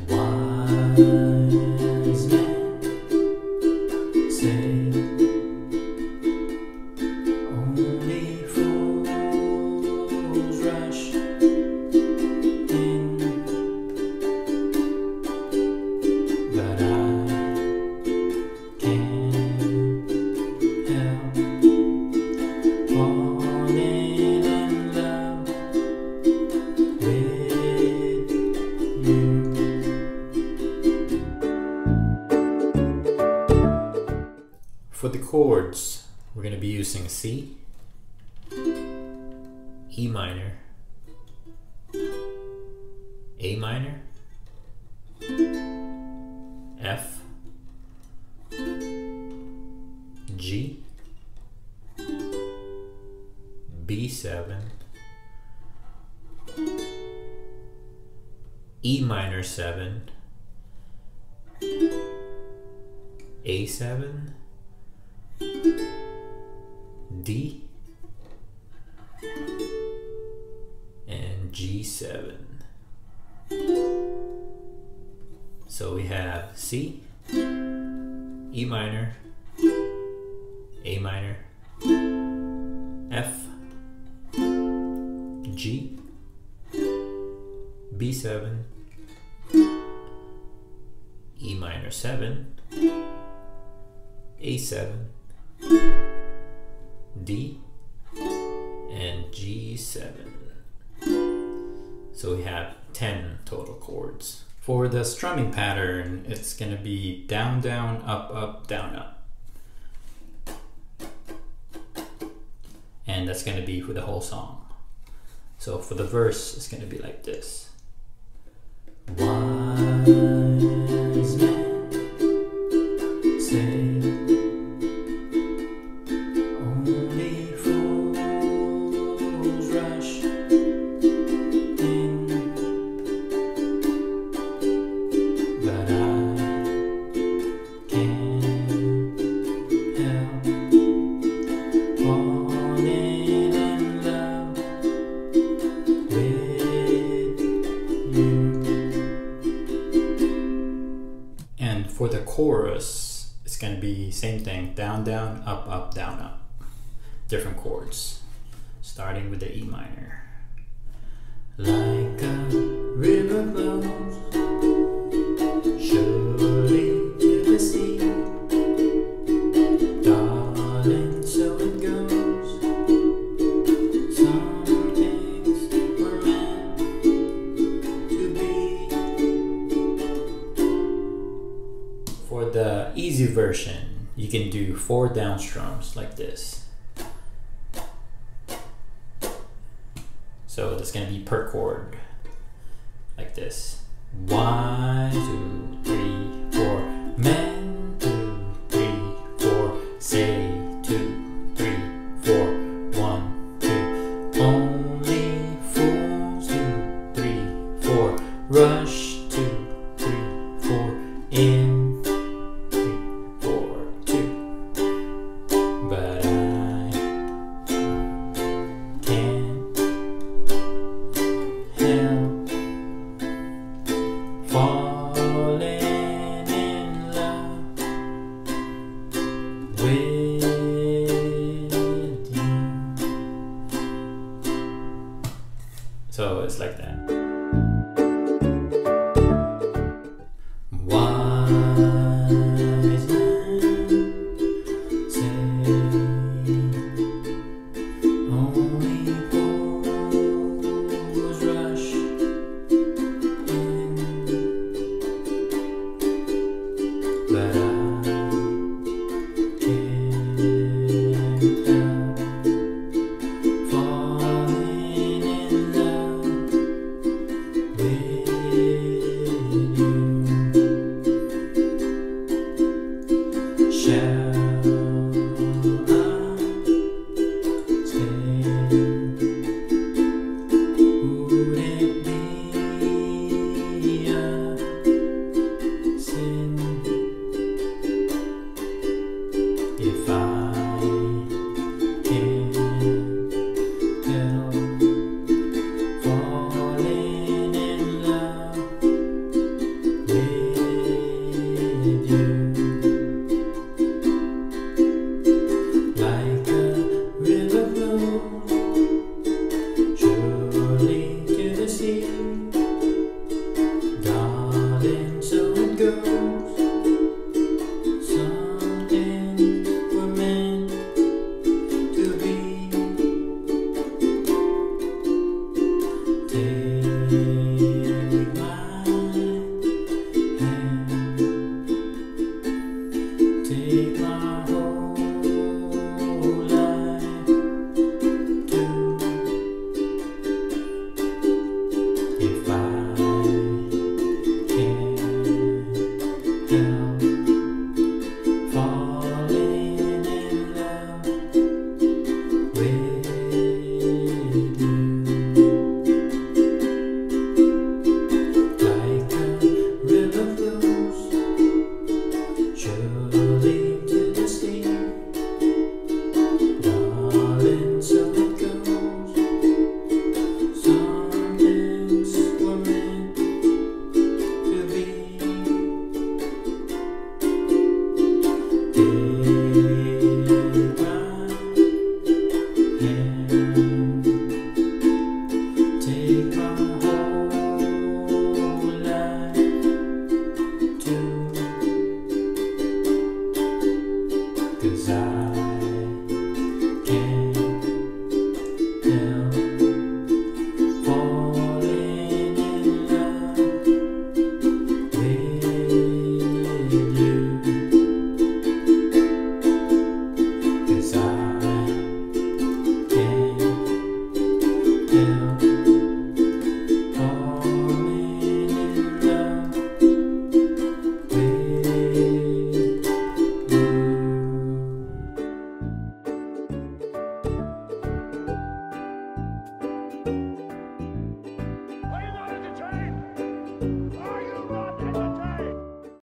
Wise men say only fools rush in, but I can't help falling in love with you. For the chords, we're going to be using C, E minor, A minor, F, G, B7, E minor 7, A7, D, and G7. So we have C, E minor, A minor, F, G, B7, E minor 7, A7, D, and G7. So we have 10 total chords. For the strumming pattern, it's going to be down, down, up, up, down, up. And that's going to be for the whole song. So for the verse, it's going to be like this. Wise men say only fools rush in, but I can't help falling in love with you. And for the chorus, it's going to be same thing, down, down, up, up, down, up. Different chords, starting with the E minor. Like a river flows surely to the sea, darling, so it goes. Some things were meant to be. For the easy version, you can do 4 down strums like this. So that's going to be per chord, like this. 1, 2, 3, 4. Men, 2, 3, 4. Say 2, 3, 4. 1, 2. Only fools 2, 3, 4. Rush 2, 3, 4. In 3, 4, 2. But I can't help falling in love with you. So it's like that.